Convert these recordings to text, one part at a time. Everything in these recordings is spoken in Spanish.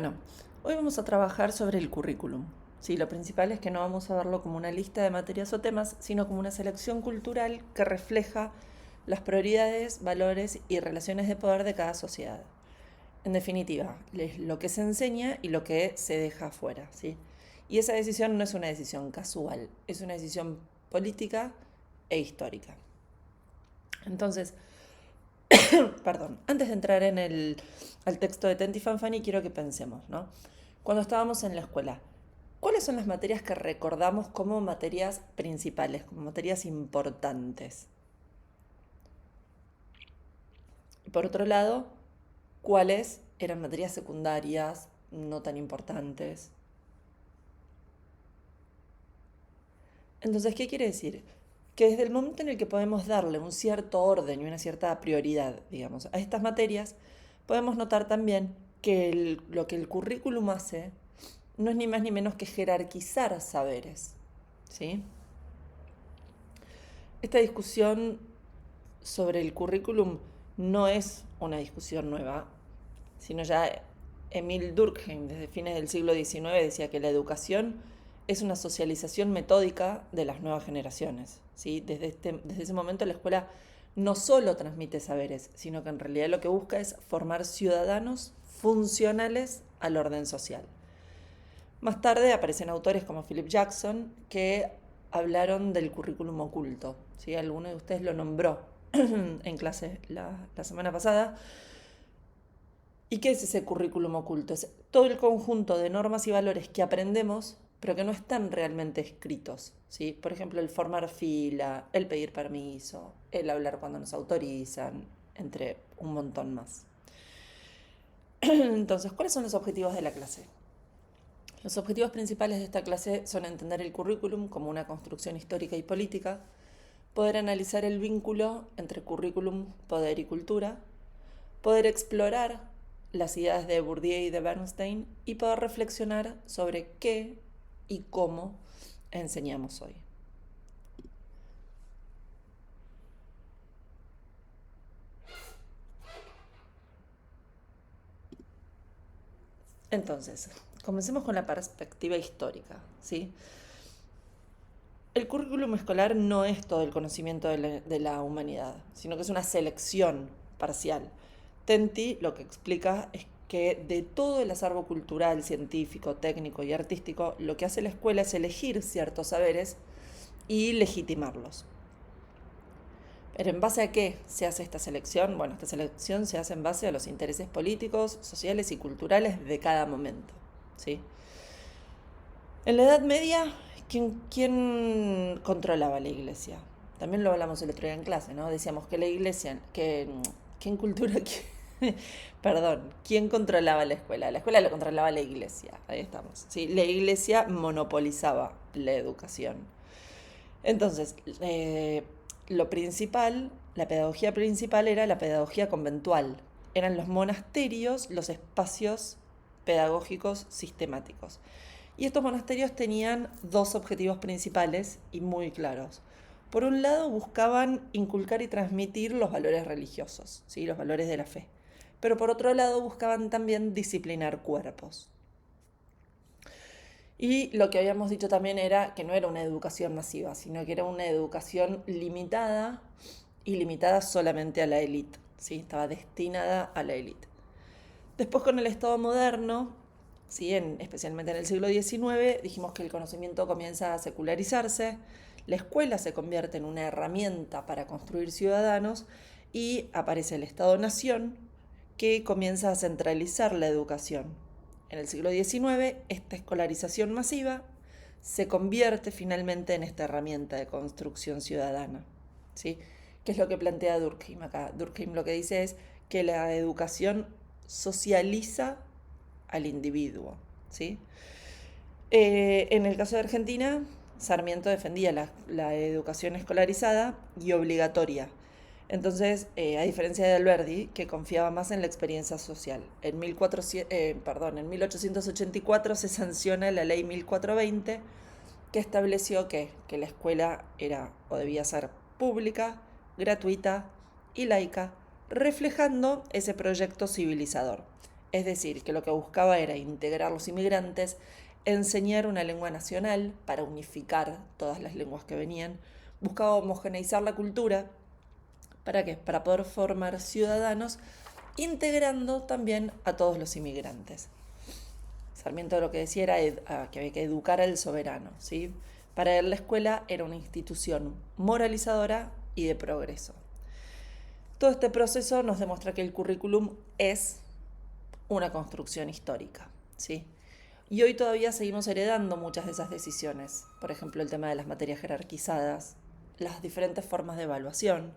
Bueno, hoy vamos a trabajar sobre el currículum. Sí, lo principal es que no vamos a verlo como una lista de materias o temas, sino como una selección cultural que refleja las prioridades, valores y relaciones de poder de cada sociedad. En definitiva, es lo que se enseña y lo que se deja afuera, ¿sí? Y esa decisión no es una decisión casual, es una decisión política e histórica. Entonces, perdón, antes de entrar al texto de Tenti Fanfani, quiero que pensemos, ¿no? Cuando estábamos en la escuela, ¿cuáles son las materias que recordamos como materias principales, como materias importantes? Y por otro lado, ¿cuáles eran materias secundarias, no tan importantes? Entonces, ¿qué quiere decir? Que desde el momento en el que podemos darle un cierto orden y una cierta prioridad, digamos, a estas materias, podemos notar también que lo que el currículum hace no es ni más ni menos que jerarquizar saberes, ¿sí? Esta discusión sobre el currículum no es una discusión nueva, sino ya Emil Durkheim, desde fines del siglo XIX, decía que la educación es una socialización metódica de las nuevas generaciones. ¿Sí? Desde ese momento la escuela no solo transmite saberes, sino que en realidad lo que busca es formar ciudadanos funcionales al orden social. Más tarde aparecen autores como Philip Jackson que hablaron del currículum oculto. ¿Sí? Alguno de ustedes lo nombró en clase la semana pasada. ¿Y qué es ese currículum oculto? Es todo el conjunto de normas y valores que aprendemos, pero que no están realmente escritos. ¿Sí? Por ejemplo, el formar fila, el pedir permiso, el hablar cuando nos autorizan, entre un montón más. Entonces, ¿cuáles son los objetivos de la clase? Los objetivos principales de esta clase son entender el currículum como una construcción histórica y política, poder analizar el vínculo entre currículum, poder y cultura, poder explorar las ideas de Bourdieu y de Bernstein y poder reflexionar sobre qué y cómo enseñamos hoy. Entonces, comencemos con la perspectiva histórica, ¿sí? El currículum escolar no es todo el conocimiento de la humanidad, sino que es una selección parcial. Tenti lo que explica es que de todo el acervo cultural, científico, técnico y artístico, lo que hace la escuela es elegir ciertos saberes y legitimarlos. Pero ¿en base a qué se hace esta selección? Bueno, esta selección se hace en base a los intereses políticos, sociales y culturales de cada momento, ¿sí? En la Edad Media, ¿quién controlaba la iglesia? También lo hablamos el otro día en clase, ¿no? Decíamos que la iglesia, ¿quién cultura? Perdón, ¿quién controlaba la escuela? La escuela la controlaba la iglesia, ahí estamos. ¿Sí? La iglesia monopolizaba la educación. Entonces, lo principal, la pedagogía principal era la pedagogía conventual. Eran los monasterios los espacios pedagógicos sistemáticos. Y estos monasterios tenían dos objetivos principales y muy claros. Por un lado, buscaban inculcar y transmitir los valores religiosos, ¿sí? Los valores de la fe. Pero por otro lado, buscaban también disciplinar cuerpos. Y lo que habíamos dicho también era que no era una educación masiva, sino que era una educación limitada y limitada solamente a la élite, ¿sí? Estaba destinada a la élite. Después con el Estado moderno, ¿sí? Especialmente en el siglo XIX, dijimos que el conocimiento comienza a secularizarse, la escuela se convierte en una herramienta para construir ciudadanos y aparece el Estado-Nación que comienza a centralizar la educación. En el siglo XIX, esta escolarización masiva se convierte finalmente en esta herramienta de construcción ciudadana, ¿sí? ¿Qué es lo que plantea Durkheim acá? Durkheim lo que dice es que la educación socializa al individuo, ¿sí? En el caso de Argentina, Sarmiento defendía la educación escolarizada y obligatoria. Entonces, a diferencia de Alberdi, que confiaba más en la experiencia social, en 1884 se sanciona la ley 1420, que estableció que la escuela era o debía ser pública, gratuita y laica, reflejando ese proyecto civilizador. Es decir, que lo que buscaba era integrar a los inmigrantes, enseñar una lengua nacional para unificar todas las lenguas que venían, buscaba homogeneizar la cultura. ¿Para qué? Para poder formar ciudadanos integrando también a todos los inmigrantes. Sarmiento lo que decía era que había que educar al soberano, ¿sí? Para él la escuela era una institución moralizadora y de progreso. Todo este proceso nos demuestra que el currículum es una construcción histórica, ¿sí? Y hoy todavía seguimos heredando muchas de esas decisiones. Por ejemplo, el tema de las materias jerarquizadas, las diferentes formas de evaluación,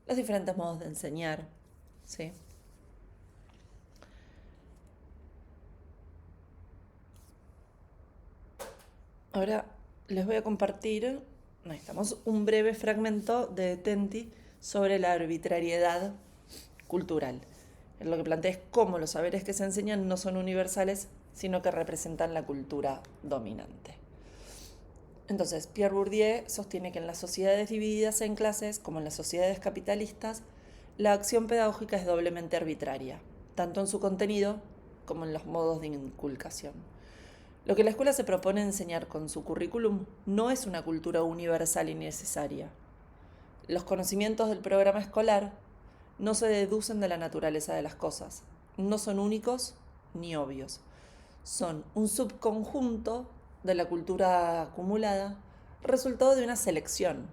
los diferentes modos de enseñar, ¿sí? Ahora les voy a compartir, ahí estamos, un breve fragmento de Tenty sobre la arbitrariedad cultural. Lo que plantea es cómo los saberes que se enseñan no son universales, sino que representan la cultura dominante. Entonces, Pierre Bourdieu sostiene que en las sociedades divididas en clases, como en las sociedades capitalistas, la acción pedagógica es doblemente arbitraria, tanto en su contenido como en los modos de inculcación. Lo que la escuela se propone enseñar con su currículum no es una cultura universal y necesaria. Los conocimientos del programa escolar no se deducen de la naturaleza de las cosas, no son únicos ni obvios. Son un subconjunto de la cultura acumulada, resultado de una selección.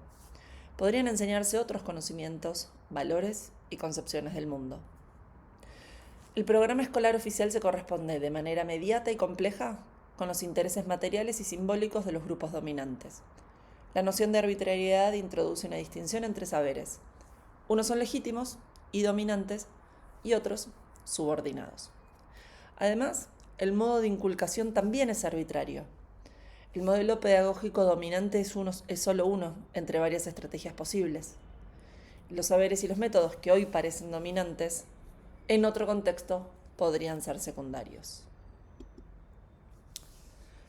Podrían enseñarse otros conocimientos, valores y concepciones del mundo. El programa escolar oficial se corresponde de manera mediata y compleja con los intereses materiales y simbólicos de los grupos dominantes. La noción de arbitrariedad introduce una distinción entre saberes. Unos son legítimos y dominantes y otros subordinados. Además, el modo de inculcación también es arbitrario. El modelo pedagógico dominante es solo uno entre varias estrategias posibles. Los saberes y los métodos que hoy parecen dominantes, en otro contexto podrían ser secundarios.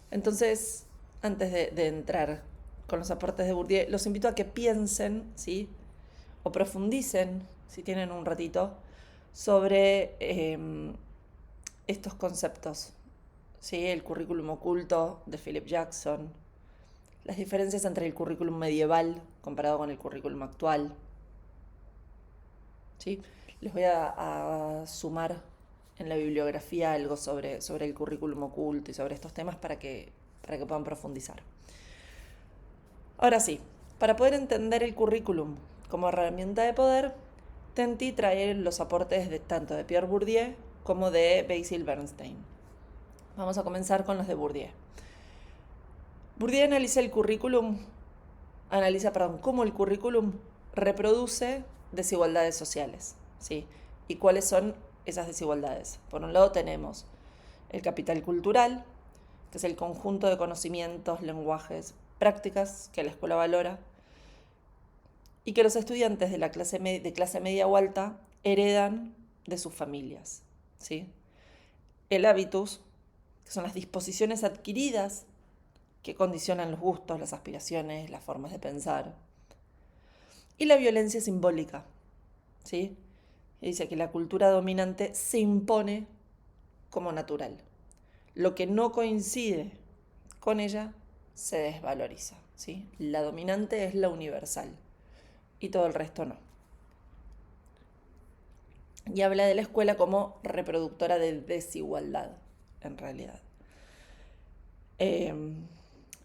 Entonces, antes de entrar con los aportes de Bourdieu, los invito a que piensen, ¿sí? O profundicen, si tienen un ratito, sobre estos conceptos, ¿sí? El currículum oculto de Philip Jackson, las diferencias entre el currículum medieval comparado con el currículum actual, ¿sí? Les voy a sumar en la bibliografía algo sobre el currículum oculto y sobre estos temas para que puedan profundizar. Ahora sí, para poder entender el currículum como herramienta de poder, Tenty trae los aportes tanto de Pierre Bourdieu como de Basil Bernstein. Vamos a comenzar con los de Bourdieu. Bourdieu analiza cómo el currículum reproduce desigualdades sociales, ¿sí? ¿Y cuáles son esas desigualdades? Por un lado tenemos el capital cultural, que es el conjunto de conocimientos, lenguajes, prácticas que la escuela valora y que los estudiantes de clase media o alta heredan de sus familias, ¿sí? El habitus, que son las disposiciones adquiridas que condicionan los gustos, las aspiraciones, las formas de pensar. Y la violencia simbólica, ¿sí? Y dice que la cultura dominante se impone como natural. Lo que no coincide con ella se desvaloriza, ¿sí? La dominante es la universal y todo el resto no. Y habla de la escuela como reproductora de desigualdad, en realidad.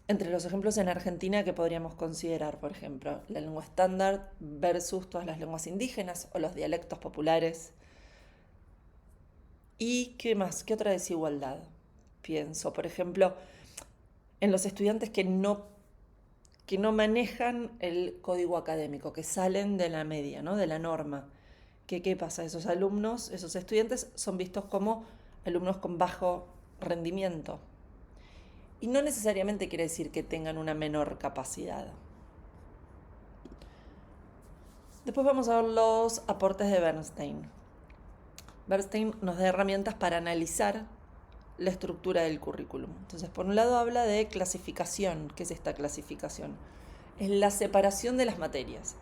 Entre los ejemplos en Argentina que podríamos considerar, por ejemplo, la lengua estándar versus todas las lenguas indígenas o los dialectos populares. ¿Y qué más? ¿Qué otra desigualdad? Pienso, por ejemplo, en los estudiantes que no manejan el código académico, que salen de la media, ¿no? De la norma. ¿Qué pasa? Esos alumnos, esos estudiantes son vistos como alumnos con bajo rendimiento. Y no necesariamente quiere decir que tengan una menor capacidad. Después vamos a ver los aportes de Bernstein. Bernstein nos da herramientas para analizar la estructura del currículum. Entonces, por un lado habla de clasificación. ¿Qué es esta clasificación? Es la separación de las materias.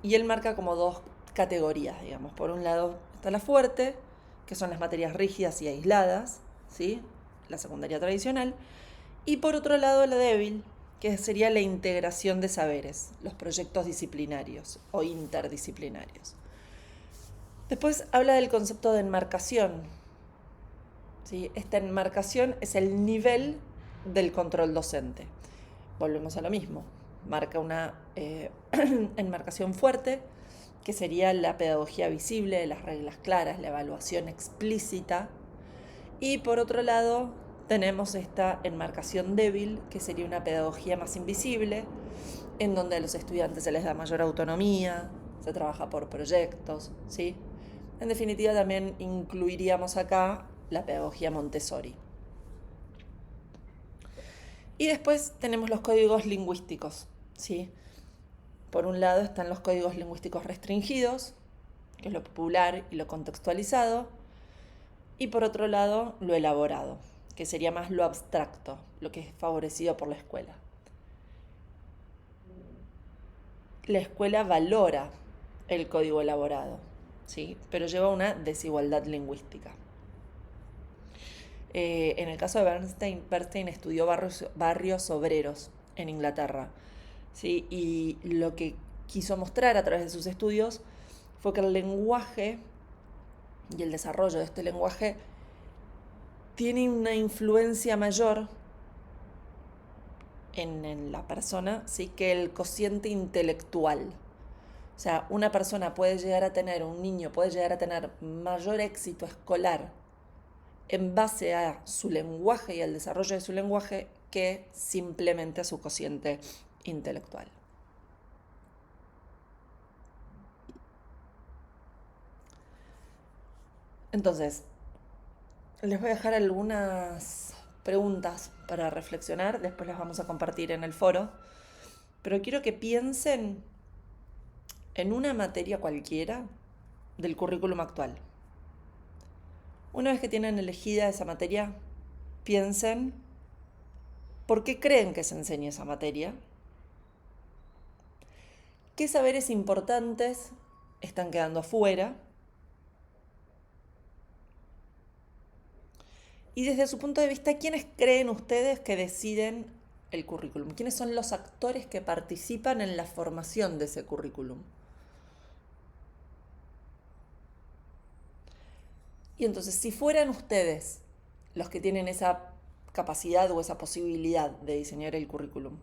Y él marca como dos categorías, digamos. Por un lado está la fuerte, que son las materias rígidas y aisladas, ¿sí? La secundaria tradicional. Y por otro lado, la débil, que sería la integración de saberes, los proyectos disciplinarios o interdisciplinarios. Después habla del concepto de enmarcación, ¿sí? Esta enmarcación es el nivel del control docente. Volvemos a lo mismo. Marca una enmarcación fuerte, que sería la pedagogía visible, las reglas claras, la evaluación explícita. Y por otro lado, tenemos esta enmarcación débil, que sería una pedagogía más invisible, en donde a los estudiantes se les da mayor autonomía, se trabaja por proyectos, ¿sí? En definitiva, también incluiríamos acá la pedagogía Montessori. Y después tenemos los códigos lingüísticos, ¿sí? Por un lado están los códigos lingüísticos restringidos, que es lo popular y lo contextualizado, y por otro lado lo elaborado, que sería más lo abstracto, lo que es favorecido por la escuela. La escuela valora el código elaborado, ¿sí? Pero lleva una desigualdad lingüística. En el caso de Bernstein estudió barrios obreros en Inglaterra, ¿sí? Y lo que quiso mostrar a través de sus estudios fue que el lenguaje y el desarrollo de este lenguaje tiene una influencia mayor en la persona, ¿sí? Que el cociente intelectual. O sea, una persona puede llegar a tener, un niño puede llegar a tener mayor éxito escolar en base a su lenguaje y al desarrollo de su lenguaje que simplemente a su cociente intelectual. Entonces, les voy a dejar algunas preguntas para reflexionar, después las vamos a compartir en el foro, pero quiero que piensen en una materia cualquiera del currículum actual. Una vez que tienen elegida esa materia, piensen por qué creen que se enseña esa materia, qué saberes importantes están quedando afuera y desde su punto de vista, ¿quiénes creen ustedes que deciden el currículum? ¿Quiénes son los actores que participan en la formación de ese currículum? Y entonces, si fueran ustedes los que tienen esa capacidad o esa posibilidad de diseñar el currículum,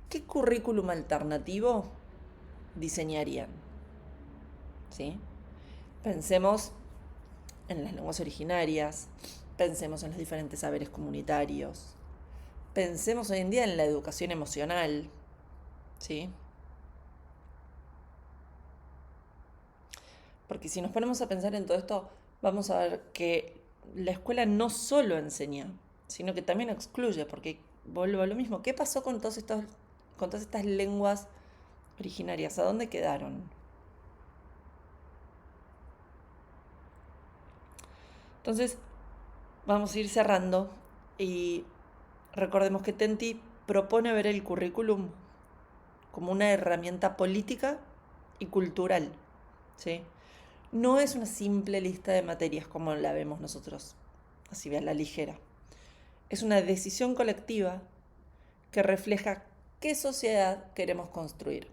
¿qué currículum alternativo diseñarían? ¿Sí? Pensemos en las lenguas originarias, pensemos en los diferentes saberes comunitarios, pensemos hoy en día en la educación emocional, ¿sí? Porque si nos ponemos a pensar en todo esto, vamos a ver que la escuela no solo enseña, sino que también excluye, porque vuelvo a lo mismo. ¿Qué pasó con todas estas lenguas originarias? ¿A dónde quedaron? Entonces, vamos a ir cerrando y recordemos que Tenti propone ver el currículum como una herramienta política y cultural, ¿sí? No es una simple lista de materias como la vemos nosotros, así a la ligera. Es una decisión colectiva que refleja qué sociedad queremos construir.